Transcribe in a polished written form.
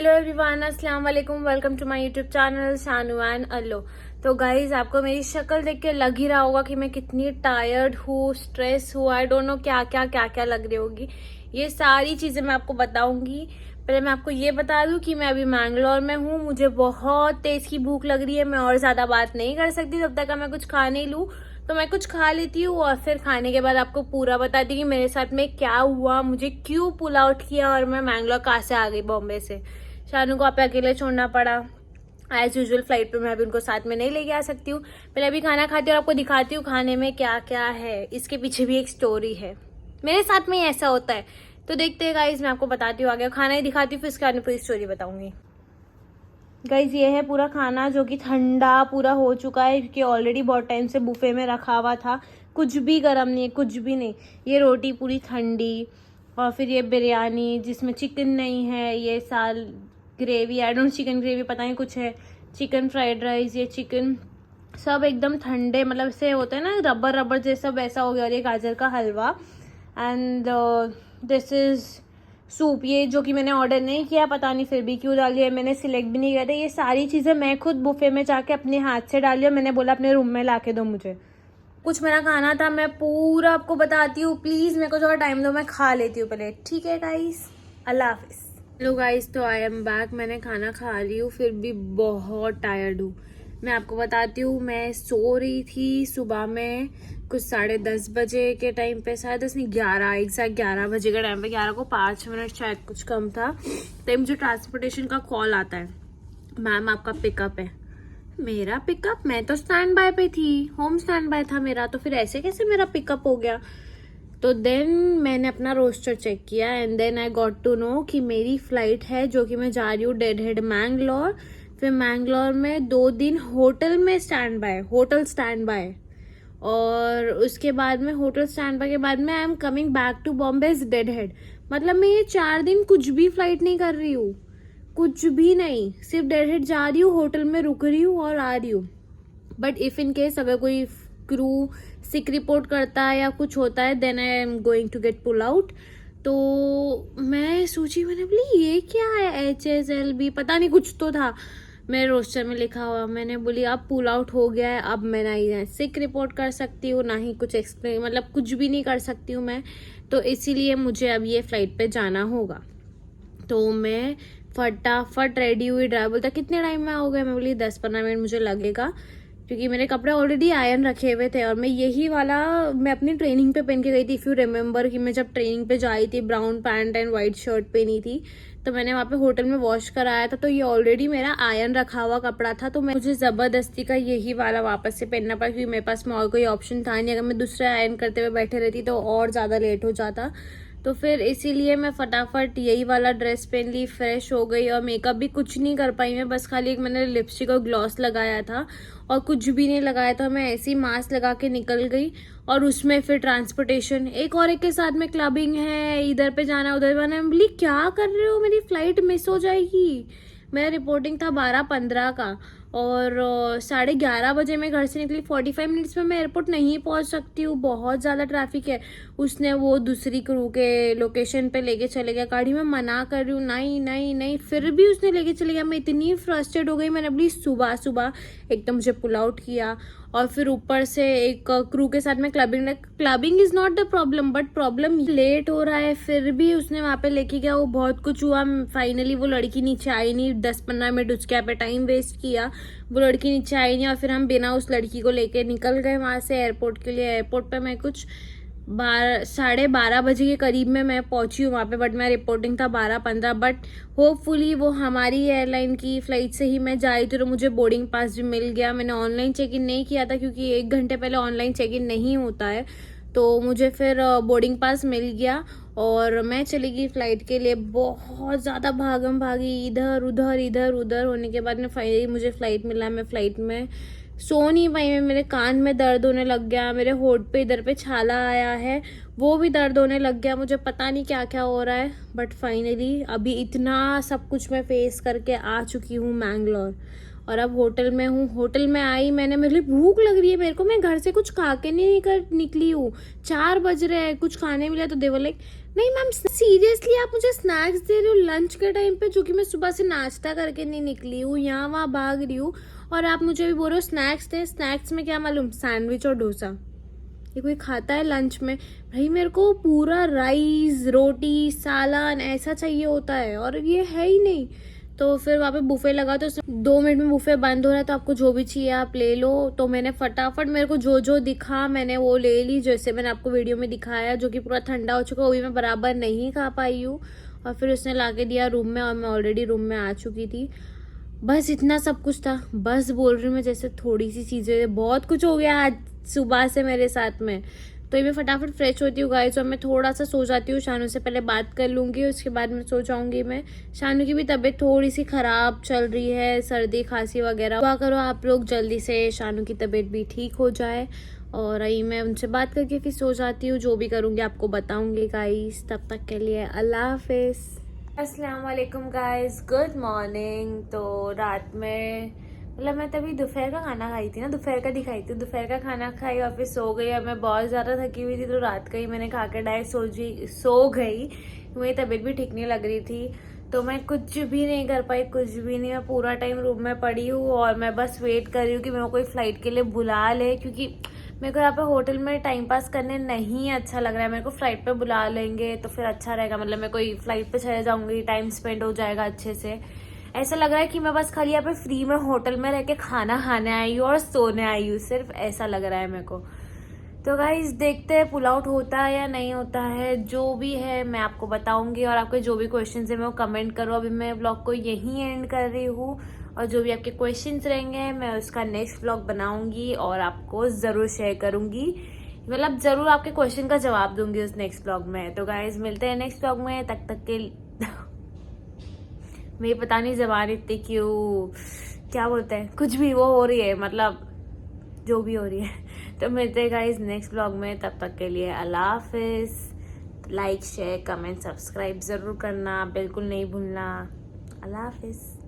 Hello everyone, अस्सलाम वालेकुम। Welcome to my YouTube channel Shanu and Allo. तो गाइज, आपको मेरी शक्ल देख के लग ही रहा होगा कि मैं कितनी टायर्ड हूँ, स्ट्रेस हूँ, आई डोंट नो क्या क्या लग रही होगी। ये सारी चीज़ें मैं आपको बताऊंगी। पहले मैं आपको ये बता दूं कि मैं अभी मैंगलोर में हूँ। मुझे बहुत तेज की भूख लग रही है। मैं और ज़्यादा बात नहीं कर सकती जब तक मैं कुछ खा नहीं लूँ। तो मैं कुछ खा लेती हूँ और फिर खाने के बाद आपको पूरा बताती कि मेरे साथ में क्या हुआ, मुझे क्यों पुल आउट किया और मैं मैंगलोर कहाँ से आ गई बॉम्बे से। शानू को आप अकेले छोड़ना पड़ा। एज यूजुअल फ्लाइट पे मैं अभी उनको साथ में नहीं लेके आ सकती हूँ। पहले अभी खाना खाती हूँ और आपको दिखाती हूँ खाने में क्या क्या है। इसके पीछे भी एक स्टोरी है, मेरे साथ में ही ऐसा होता है। तो देखते हैं गाइज, मैं आपको बताती हूँ आगे। खाना ही दिखाती हूँ, फिर इसके बाद में पूरी स्टोरी बताऊंगी। गाइज, ये है पूरा खाना जो कि ठंडा पूरा हो चुका है, क्योंकि ऑलरेडी बहुत टाइम से बुफे में रखा हुआ था। कुछ भी गर्म नहीं है, कुछ भी नहीं। ये रोटी पूरी ठंडी, और फिर ये बिरयानी जिसमें चिकन नहीं है, ये साल gravy, I don't chicken gravy, पता नहीं कुछ है, चिकन फ्राइड राइस, ये चिकन सब एकदम ठंडे, मतलब से होते हैं ना रबर रबर जैसा, वैसा हो गया। और ये गाजर का हलवा एंड दिस इज़ सूप, ये जो कि मैंने ऑर्डर नहीं किया, पता नहीं फिर भी क्यों डाली है, मैंने सिलेक्ट भी नहीं किया था। ये सारी चीज़ें मैं खुद बुफे में जाके अपने हाथ से डाली और मैंने बोला अपने रूम में ला के दो मुझे। कुछ मेरा खाना था, मैं पूरा आपको बताती हूँ। प्लीज़ मेरे को थोड़ा टाइम दो, मैं खा लेती हूँ पहले। ठीक है गाइस, अल्लाह हाफिज़। हेलो गाइस, तो आई एम बैक। मैंने खाना खा ली हूँ, फिर भी बहुत टायर्ड हूँ। मैं आपको बताती हूँ, मैं सो रही थी सुबह में कुछ 10:30 बजे के टाइम पे, शायद 10 नहीं 11, एग्जैक्ट 11 बजे के टाइम पे, 11 को 5 मिनट शायद कुछ कम था। तो मुझे ट्रांसपोर्टेशन का कॉल आता है, मैम आपका पिकअप है। मेरा पिकअप? मैं तो स्टैंड बाय पे थी, होम स्टैंड बाय था मेरा, तो फिर ऐसे कैसे मेरा पिकअप हो गया? तो देन मैंने अपना रोस्टर चेक किया and then I got to know कि मेरी फ्लाइट है जो कि मैं जा रही हूँ डेड हेड मैंगलोर। फिर मैंगलोर में 2 दिन होटल में stand by, hotel stand by, और उसके बाद में होटल स्टैंड बाय के बाद में I am coming back to Bombay dead head. मतलब मैं ये 4 दिन कुछ भी फ्लाइट नहीं कर रही हूँ, कुछ भी नहीं, सिर्फ डेड हेड जा रही हूँ, होटल में रुक रही हूँ और आ रही हूँ। बट इफ इन केस अगर कोई क्रू सिक रिपोर्ट करता है या कुछ होता है, then I am going to get pull out. तो मैं सोची, मैंने बोली ये क्या है, HSLB पता नहीं कुछ तो था मेरे रोस्टर में लिखा हुआ। मैंने बोली अब पुल आउट हो गया है, अब मैं ना ही सिक रिपोर्ट कर सकती हूँ, ना ही कुछ एक्सप्लेन, मतलब कुछ भी नहीं कर सकती हूँ मैं। तो इसीलिए मुझे अब ये फ्लाइट पे जाना होगा। तो मैं फटाफट रेडी हुई। ड्राइवर बोलता कितने टाइम में आओगे? मैं बोली 10-15 मिनट मुझे लगेगा, क्योंकि मेरे कपड़े ऑलरेडी आयरन रखे हुए थे। और मैं यही वाला मैं अपनी ट्रेनिंग पे पहन के गई थी। इफ़ यू रिमेम्बर कि मैं जब ट्रेनिंग पे जाई थी, brown pant and white shirt पहनी थी, तो मैंने वहाँ पे होटल में वॉश कराया था। तो ये ऑलरेडी मेरा आयरन रखा हुआ कपड़ा था, तो मुझे ज़बरदस्ती का यही वाला वापस से पहनना पड़ा, क्योंकि मेरे पास में और कोई ऑप्शन था नहीं। अगर मैं दूसरे आयरन करते हुए बैठे रहती तो और ज़्यादा लेट हो जाता। तो फिर इसीलिए मैं फटाफट यही वाला ड्रेस पहन ली, फ्रेश हो गई, और मेकअप भी कुछ नहीं कर पाई मैं, बस खाली एक मैंने लिपस्टिक और ग्लॉस लगाया था और कुछ भी नहीं लगाया था। मैं ऐसी मास्क लगा के निकल गई। और उसमें फिर ट्रांसपोर्टेशन, एक और एक के साथ में क्लबिंग है, इधर पे जाना उधर जाना। मैं बोली क्या कर रहे हो, मेरी फ्लाइट मिस हो जाएगी। मेरा रिपोर्टिंग था 12:15 का, और 11:30 बजे मैं घर से निकली। 45 मिनट्स में मैं एयरपोर्ट नहीं पहुंच सकती हूँ, बहुत ज़्यादा ट्रैफिक है। उसने वो दूसरी क्रू के लोकेशन पे लेके चले गया गाड़ी। में मना कर रही हूँ, नहीं नहीं नहीं, फिर भी उसने लेके चले गया। मैं इतनी फ्रस्ट्रेट हो गई, मैंने अपनी सुबह सुबह एकदम मुझे पुल आउट किया। और फिर ऊपर से एक क्रू के साथ में clubbing is not the problem, but problem let हो रहा है। फिर भी उसने वहाँ पे लेके गया, वो बहुत कुछ हुआ। फाइनली वो लड़की नीचे आई नहीं, 10-15 मिनट उसके यहाँ पे टाइम वेस्ट किया, वो लड़की नीचे आई नहीं। और फिर हम बिना उस लड़की को लेके निकल गए वहाँ से एयरपोर्ट के लिए। एयरपोर्ट पे मैं कुछ 12:30 बजे के करीब में मैं पहुंची हूँ वहाँ पे, बट मेरा रिपोर्टिंग था 12:15। बट होपफुली वो हमारी एयरलाइन की फ्लाइट से ही मैं जा रही थी, तो मुझे बोर्डिंग पास भी मिल गया। मैंने ऑनलाइन चेक इन नहीं किया था, क्योंकि 1 घंटे पहले ऑनलाइन चेक इन नहीं होता है। तो मुझे फिर बोर्डिंग पास मिल गया और मैं चली गई फ्लाइट के लिए। बहुत ज़्यादा भागम भागी, इधर उधर होने के बाद में फाइनली मुझे फ्लाइट मिला। मैं फ्लाइट में सो नहीं पाई, मैं, मेरे कान में दर्द होने लग गया, मेरे होठ पे इधर पे छाला आया है, वो भी दर्द होने लग गया। मुझे पता नहीं क्या क्या हो रहा है, बट फाइनली अभी इतना सब कुछ मैं फेस करके आ चुकी हूँ मैंगलोर। और अब होटल में हूँ। होटल में आई मैंने, मेरे लिए भूख लग रही है मेरे को, मैं घर से कुछ खा के नहीं निकली हूँ। 4 बज रहे हैं, कुछ खाने मिला तो देवर लाइक नहीं मैम, सीरियसली आप मुझे स्नैक्स दे रहे हो लंच के टाइम पे, जो कि मैं सुबह से नाश्ता करके नहीं निकली हूँ, यहाँ वहाँ भाग रही हूँ, और आप मुझे भी बोल रहे हो स्नैक्स दे। स्नैक्स में क्या मालूम, सैंडविच और डोसा। ये कोई खाता है लंच में? भाई मेरे को पूरा राइस, रोटी, सालन ऐसा चाहिए होता है, और ये है ही नहीं। तो फिर वहाँ पे बुफे लगा, तो 2 मिनट में बुफे बंद हो रहा है, तो आपको जो भी चाहिए आप ले लो। तो मैंने फटाफट, मेरे को जो जो दिखा मैंने वो ले ली, जैसे मैंने आपको वीडियो में दिखाया, जो कि पूरा ठंडा हो चुका, वो भी मैं बराबर नहीं खा पाई हूँ। और फिर उसने ला के दिया रूम में, और मैं ऑलरेडी रूम में आ चुकी थी। बस इतना सब कुछ था। बस बोल रही हूँ मैं जैसे थोड़ी सी चीज़ें, बहुत कुछ हो गया आज सुबह से मेरे साथ में। तो ये मैं फटाफट फ्रेश होती हूँ गाइस, और मैं थोड़ा सा सो जाती हूँ। शानू से पहले बात कर लूँगी, उसके बाद मैं सो जाऊँगी। मैं, शानू की भी तबीयत थोड़ी सी ख़राब चल रही है, सर्दी खांसी वगैरह। दुआ करो आप लोग जल्दी से शानू की तबीयत भी ठीक हो जाए। और आई मैं उनसे बात करके फिर सो जाती हूँ। जो भी करूँगी आपको बताऊँगी गाइस। तब तक के लिए अल्लाह हाफिज़। अस्सलाम वालेकुम गाइस, गुड मॉर्निंग। तो रात में, मतलब मैं तभी दोपहर का खाना खाई थी ना, दोपहर का दिखाई थी, दोपहर का खाना खाई और फिर सो गई। और मैं बहुत ज़्यादा थकी हुई थी, तो रात का ही मैंने खा के डायरेक्ट सो गई। मेरी तबीयत भी ठीक नहीं लग रही थी, तो मैं कुछ भी नहीं कर पाई, कुछ भी नहीं। मैं पूरा टाइम रूम में पड़ी हूँ, और मैं बस वेट कर रही हूँ कि मेरे को कोई फ्लाइट के लिए बुला ले, क्योंकि मेरे को यहाँ पे होटल में टाइम पास करने नहीं अच्छा लग रहा है। मेरे को फ्लाइट पे बुला लेंगे तो फिर अच्छा रहेगा, मतलब मैं कोई फ्लाइट पे चले जाऊंगी, टाइम स्पेंड हो जाएगा अच्छे से। ऐसा लग रहा है कि मैं बस खाली यहाँ पे फ्री में होटल में रह के खाना खाने आई हूँ और सोने आई हूँ, सिर्फ ऐसा लग रहा है मेरे को। तो गाइस देखते हैं पुल आउट होता है या नहीं होता है, जो भी है मैं आपको बताऊंगी। और आपके जो भी क्वेश्चन है मैं वो कमेंट करो। अभी मैं ब्लॉग को यहीं एंड कर रही हूँ, और जो भी आपके क्वेश्चंस रहेंगे मैं उसका नेक्स्ट ब्लॉग बनाऊंगी और आपको ज़रूर शेयर करूंगी, मतलब ज़रूर आपके क्वेश्चन का जवाब दूंगी उस नेक्स्ट ब्लॉग में। तो गाइज मिलते हैं नेक्स्ट ब्लॉग में, तक के मेरी पता नहीं ज़बान इतनी क्यों, क्या बोलते हैं, कुछ भी वो हो रही है, मतलब जो भी हो रही है। तो मिलते हैं गाइज नेक्स्ट ब्लॉग में, तब तक के लिए अल्लाह हाफिज़। लाइक, शेयर, कमेंट, सब्सक्राइब ज़रूर करना, बिल्कुल नहीं भूलना। अल्लाह हाफिज़।